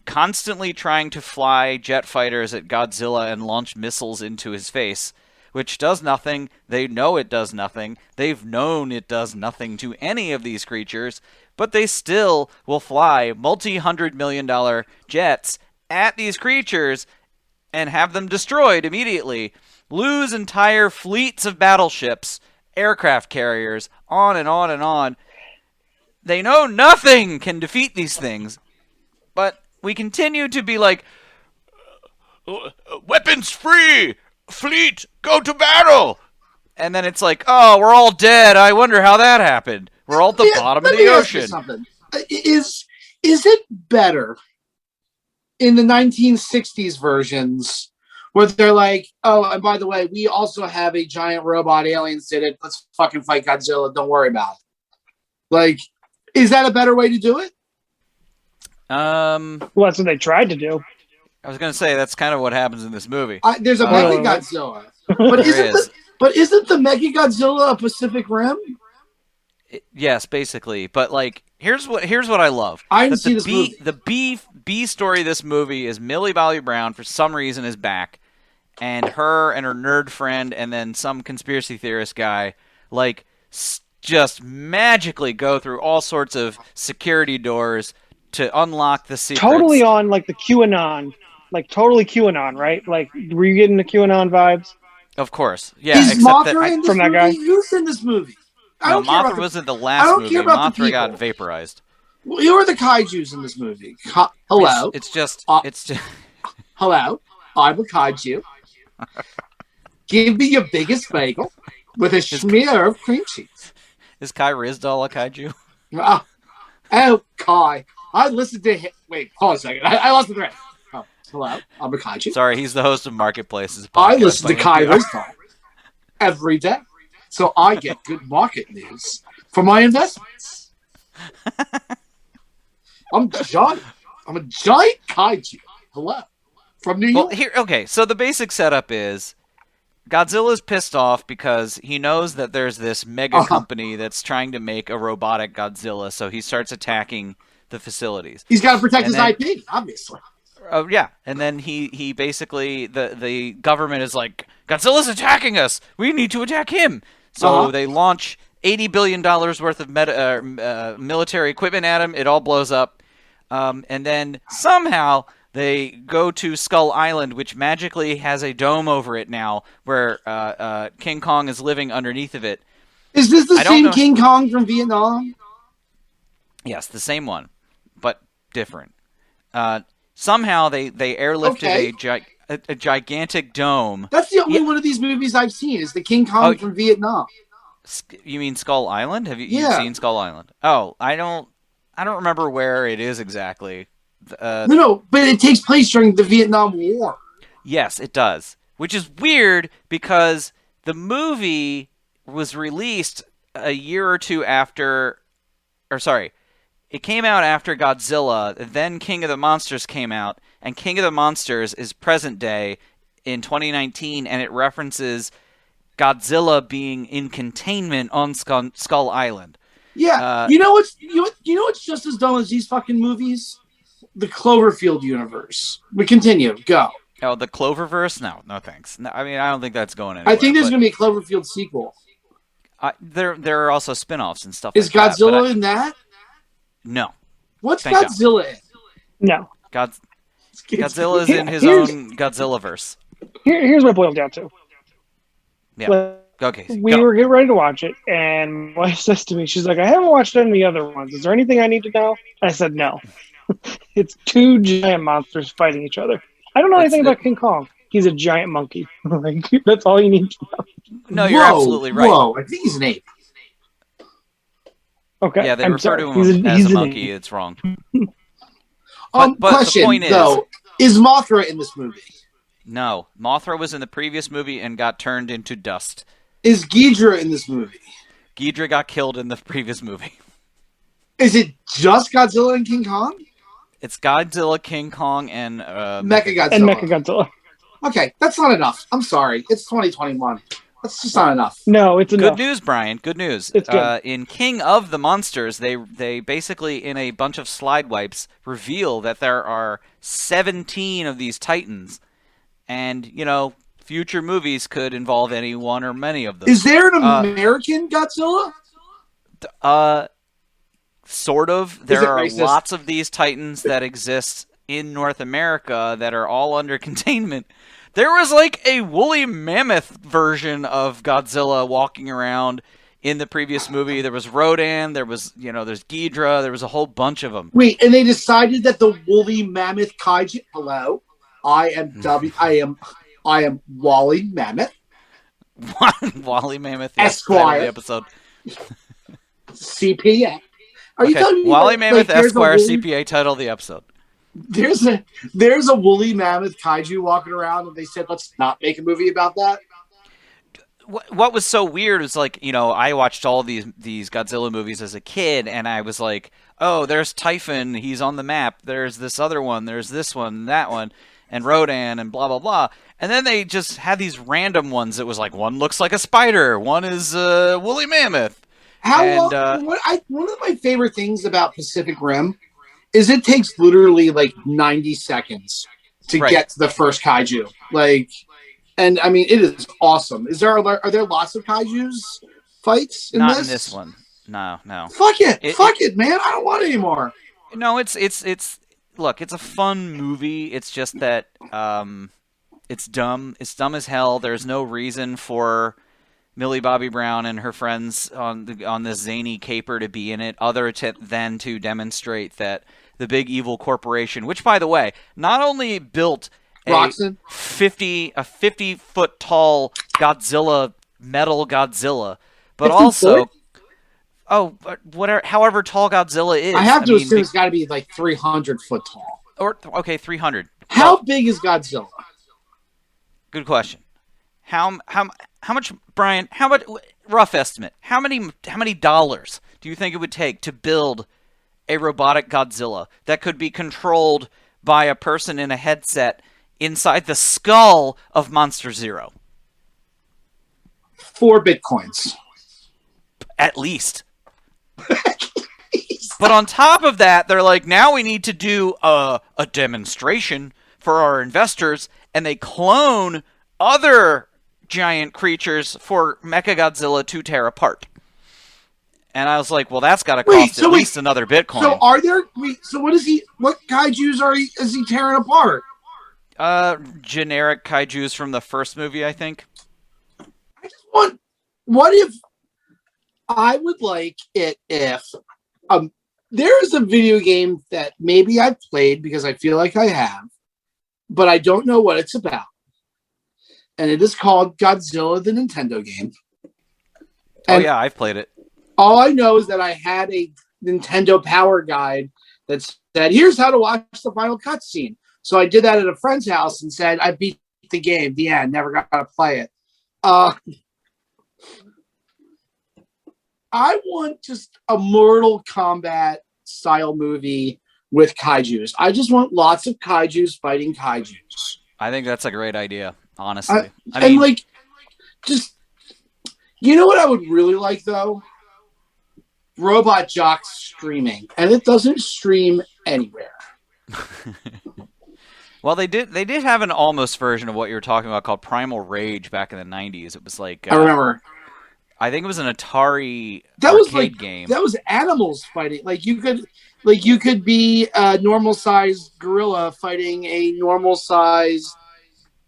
constantly trying to fly jet fighters at Godzilla and launch missiles into his face, which does nothing. They know it does nothing. They've known it does nothing to any of these creatures, but they still will fly multi-$100 million jets at these creatures and have them destroyed immediately, lose entire fleets of battleships, aircraft carriers, on and on and on. They know nothing can defeat these things, but we continue to be like, weapons free, fleet, go to battle. And then it's like, oh, we're all dead. I wonder how that happened. We're all at the bottom of the ocean. Is it better in the 1960s versions where they're like, oh, and by the way, we also have a giant robot alien city. Let's fucking fight Godzilla. Don't worry about it. Is that a better way to do it? Well, that's what they tried to do. I was going to say that's kind of what happens in this movie. There's a Mechagodzilla, but isn't the Mechagodzilla a Pacific Rim? Yes, basically. But here's what I love. I didn't see this movie. The B story of this movie is Millie Bobby Brown for some reason is back, and her nerd friend, and then some conspiracy theorist guy just magically go through all sorts of security doors to unlock the secrets. Totally on the QAnon, totally QAnon, right? Were you getting the QAnon vibes? Of course, yeah. Is Mothra in this from that movie? guy? Who's in this movie? No, Mothra was in the last movie. Mothra got vaporized. Well, who are the kaijus in this movie? Hello. It's just. Hello. I'm a kaiju. Give me your biggest bagel with a smear of cream cheese. Is Kai Rizdal a kaiju? Oh, Kai. I listened to him. Wait, pause a second. I lost the thread. Oh, hello. I'm a kaiju. Sorry, he's the host of Marketplaces. I listen to Kai Rizdal every day. So I get good market news for my investments. I'm a giant kaiju. Hello. From New York. Okay, so the basic setup is Godzilla's pissed off because he knows that there's this mega company that's trying to make a robotic Godzilla, so he starts attacking the facilities. He's got to protect his IP, obviously. Oh, yeah. And then he basically, the government is like, Godzilla's attacking us. We need to attack him. So they launch $80 billion worth of military equipment at him. It all blows up. And then somehow they go to Skull Island, which magically has a dome over it now, where King Kong is living underneath of it. Is this the same King Kong from Vietnam? Yes, the same one, but different. Somehow they airlifted Okay. a gigantic dome. That's the only Yeah. one of these movies I've seen is the King Oh, Kong from Vietnam. you mean Skull Island? Have you've Yeah. seen Skull Island? Oh, I don't remember where it is exactly. No, but it takes place during the Vietnam War. Yes, it does. Which is weird because the movie was released a year or two after, or sorry, it came out after Godzilla, then King of the Monsters came out, and King of the Monsters is present day in 2019, and it references Godzilla being in containment on Skull Island. Yeah, Uh, you know what's just as dumb as these fucking movies? The Cloverfield universe. We continue. Go. oh, the Cloververse? No thanks. No, I mean, I don't think that's going I anywhere. think there's But going to be a Cloverfield sequel. there are also spin-offs and stuff Is like that. But Godzilla in that? no, What's thank God. Godzilla in? No. Godzilla is in his Here's- own Godzilla-verse. Here's what it boils down to. Yeah. Okay. We Go. were getting ready to watch it, and my wife says to me, she's like, I haven't watched any of the other ones. Is there anything I need to know? I said, no. It's two giant monsters fighting each other. I don't know anything about King Kong. He's a giant monkey. Like, that's all you need to know. No, you're absolutely right. Whoa, I think he's an ape. Okay. Yeah, they I'm refer sorry. to him as a an monkey. ape. It's wrong. But the Question, point is- though, is Mothra in this movie? No, Mothra was in the previous movie and got turned into dust. Is Ghidra in this movie? Ghidra got killed in the previous movie. Is it just Godzilla and King Kong? It's Godzilla, King Kong, and Mechagodzilla. And Mechagodzilla. Okay, that's not enough. I'm sorry. It's 2021. That's just not enough. No, it's enough. Good news, Brian. Good news. It's good. In King of the Monsters, they basically, in a bunch of slide wipes, reveal that there are 17 of these titans. And, future movies could involve any one or many of them. Is there an American Godzilla? Sort of. There are racist? lots of these titans that exist in North America that are all under containment. There was like a woolly mammoth version of Godzilla walking around in the previous movie. There was Rodan, there's Ghidra, there was a whole bunch of them. Wait, and they decided that the woolly mammoth kaiju. Hello, I am Wally Mammoth. Wally Mammoth, the Esquire. episode. CPA. Are you telling me Wally that, Mammoth, there's a Esquire, woolly- CPA title of the episode. There's a woolly mammoth kaiju walking around, and they said, "Let's not make a movie about that." What was so weird is I watched all these Godzilla movies as a kid, and I was like, oh, there's Typhon, he's on the map. There's this other one, there's this one, that one, and Rodan, and blah blah blah. And then they just had these random ones. It was like one looks like a spider, one is woolly mammoth. One of my favorite things about Pacific Rim is it takes literally like 90 seconds to get to the first kaiju. And I mean, it is awesome. Are there lots of kaiju's fights in this? Not in this one. No. Fuck it, man. I don't want it anymore. No, it's look, it's a fun movie. It's just that it's dumb. It's dumb as hell. There's no reason for Millie Bobby Brown and her friends on this zany caper to be in it, other than to demonstrate that the big evil corporation, which by the way, not only built a 50-foot tall Godzilla, metal Godzilla, but also however tall Godzilla is. I have to assume it's got to be like 300 foot tall. Or 300. How big is Godzilla? Good question. How much, Brian? How much? Rough estimate. How many dollars do you think it would take to build a robotic Godzilla that could be controlled by a person in a headset inside the skull of Monster Zero? 4 bitcoins. At least. But on top of that, they're like, now we need to do a demonstration for our investors, and they clone other giant creatures for Mechagodzilla to tear apart. And I was like, well, that's got to cost at least another Bitcoin. So what kaijus is he tearing apart? Generic kaijus from the first movie, I think. What if I would like it if There is a video game that maybe I've played because I feel like I have, but I don't know what it's about. And it is called Godzilla, the Nintendo game. And yeah, I've played it. all I know is that I had a Nintendo Power Guide that said, here's how to watch the final cutscene. So I did that at a friend's house and said, I beat the game. The end. Never got to play it. I want just a Mortal Kombat style movie with kaijus. I just want lots of kaijus fighting kaijus. I think that's a great idea, honestly. You know what I would really like, though? Robot Jock streaming. And it doesn't stream anywhere. Well, they did have an almost version of what you were talking about called Primal Rage back in the 90s. It was like... I remember. I think it was an Atari arcade game. That was animals fighting. You could be a normal sized gorilla fighting a normal sized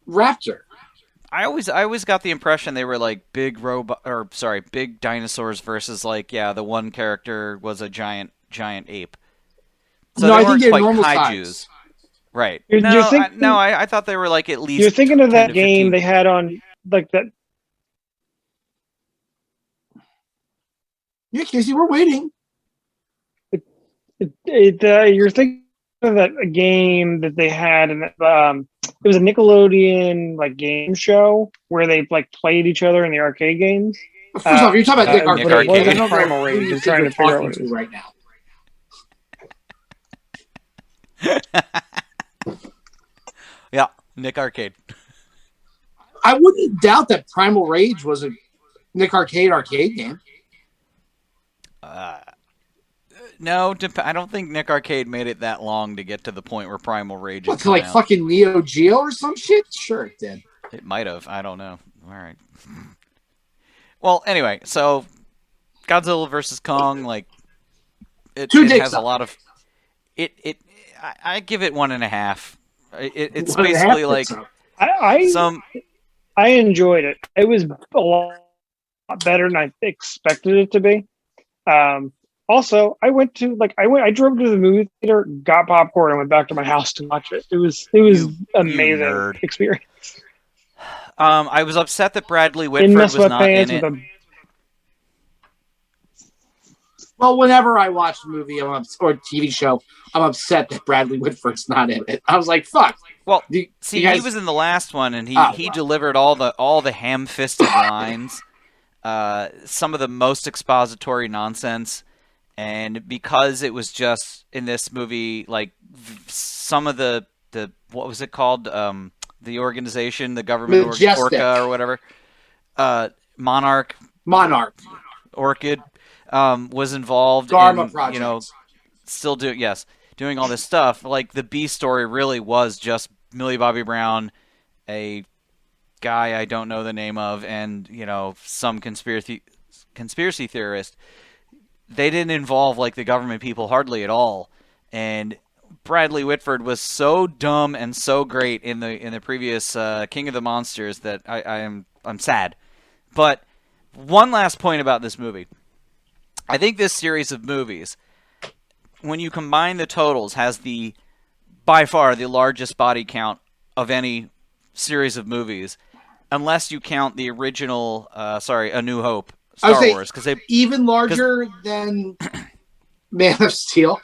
raptor. I always got the impression they were like big dinosaurs versus the one character was a giant ape. So no, they I think they're quite normal kaijus. size. Right. I thought they were like at least. You're thinking of that 10 to game 15. they had on like that. Yeah, Casey, we're waiting. You're thinking of that game that they had, and it was a Nickelodeon game show where they played each other in the arcade games. First off, you're talking about Nick Arcade. Arcade. It wasn't Primal Rage. You're trying to figure out what it is right now. Yeah, Nick Arcade. I wouldn't doubt that Primal Rage was a Nick arcade game. No, I don't think Nick Arcade made it that long to get to the point where Primal Rage. What, to fucking Neo Geo or some shit? Sure, it did. It might have. I don't know. All right. Well, anyway, so Godzilla versus Kong, it has a lot of. I give it 1.5. It's basically like I enjoyed it. It was a lot better than I expected it to be. Also, I drove to the movie theater, got popcorn, and went back to my house to watch it. It was amazing experience. I was upset that Bradley Whitford was not in it. Well, whenever I watch a movie or TV show, I'm upset that Bradley Whitford's not in it. I was like, "Fuck." Well, he was in the last one, and he delivered all the ham-fisted lines, some of the most expository nonsense, and because it was just in this movie, some of the what was it called? The organization, the government, Orca or whatever, Monarch, Orchid. Was involved Dharma in, projects. Doing all this stuff. The B story really was just Millie Bobby Brown, a guy I don't know the name of, and some conspiracy theorist. They didn't involve the government people hardly at all, and Bradley Whitford was so dumb and so great in the previous King of the Monsters that I'm sad. But one last point about this movie. I think this series of movies, when you combine the totals, has by far the largest body count of any series of movies, unless you count the original, A New Hope, Star Wars. Even larger than Man of Steel?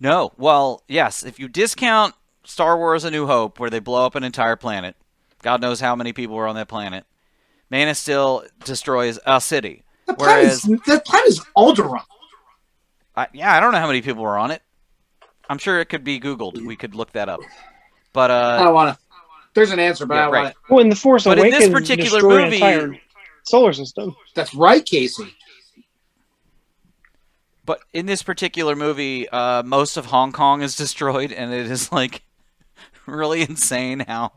No. Well, yes. If you discount Star Wars A New Hope, where they blow up an entire planet, God knows how many people were on that planet, Man of Steel destroys a city. That planet is Alderaan. I don't know how many people were on it. I'm sure it could be Googled. We could look that up. But I don't want to. There's an answer, but I don't want it. Well, in the Force Awakens, in this particular movie, an entire solar system. That's right, Casey. But in this particular movie, most of Hong Kong is destroyed, and it is really insane how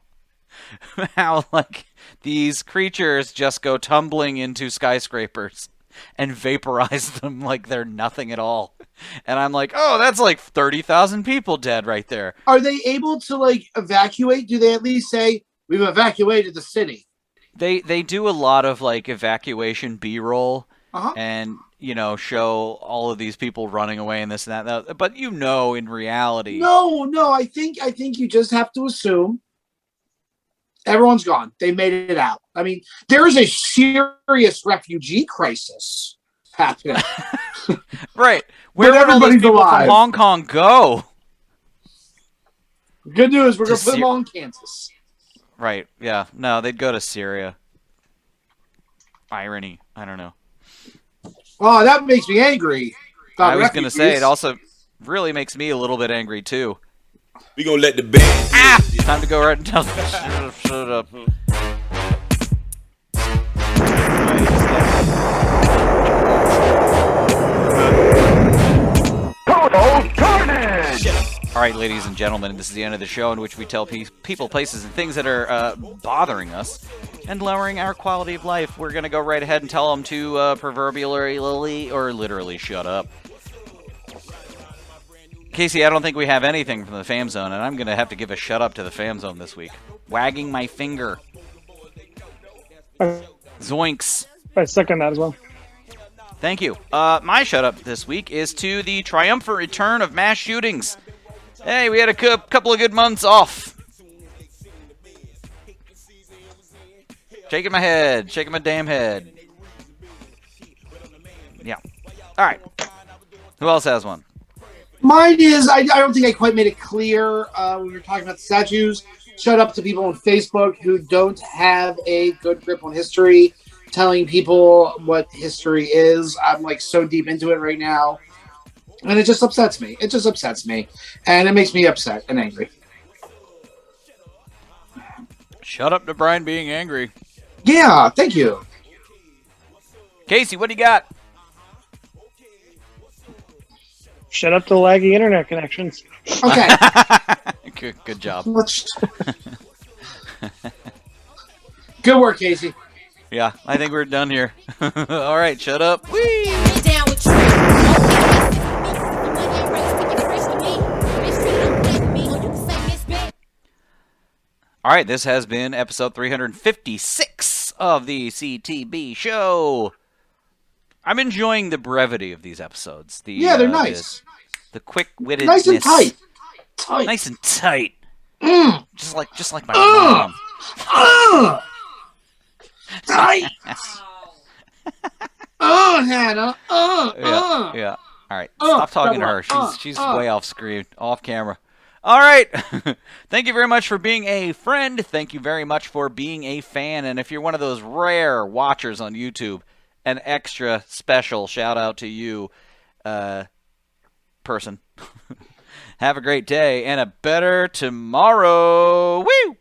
these creatures just go tumbling into skyscrapers and vaporize them like they're nothing at all. And I'm like, oh, that's 30,000 people dead right there. Are they able to evacuate? Do they at least say, we've evacuated the city? They do a lot of evacuation B-roll. Uh-huh. And show all of these people running away and this and that. But in reality, No. I think you just have to assume everyone's gone. They made it out. I mean, there is a serious refugee crisis happening. right? Where would all those people from Hong Kong go? Good news, we're going to put them all in Kansas. Right, yeah. No, they'd go to Syria. Irony. I don't know. Oh, that makes me angry. I was going to say, it also really makes me a little bit angry, too. We gonna let the band. Time to go right and tell them. Shut up. All right, ladies and gentlemen, this is the end of the show in which we tell people, places, and things that are bothering us and lowering our quality of life. We're going to go right ahead and tell them to proverbially or literally shut up. Casey, I don't think we have anything from the Fam Zone, and I'm going to have to give a shut up to the Fam Zone this week. Wagging my finger. Zoinks. I second that as well. Thank you. My shut up this week is to the triumphant return of mass shootings. Hey, we had a couple of good months off. Shaking my head. Shaking my damn head. Yeah. All right. Who else has one? Mine is, I don't think I quite made it clear when we were talking about the statues. Shut up to people on Facebook who don't have a good grip on history, telling people what history is. I'm like so deep into it right now. And it just upsets me. It just upsets me. And it makes me upset and angry. Shut up to Brian being angry. Yeah, thank you. Casey, what do you got? Shut up to laggy internet connections. Okay. Good job. Good work, Casey. Yeah, I think we're done here. All right, shut up. Whee! All right, this has been episode 356 of the CTB show. I'm enjoying the brevity of these episodes. They're nice. The quick-wittedness. Nice and tight. Nice and tight. Just like my mom. Tight. Hannah. Yeah. All right. Stop talking to her. She's way off screen, off camera. All right. Thank you very much for being a friend. Thank you very much for being a fan. And if you're one of those rare watchers on YouTube, an extra special shout out to you, person. Have a great day and a better tomorrow. Woo!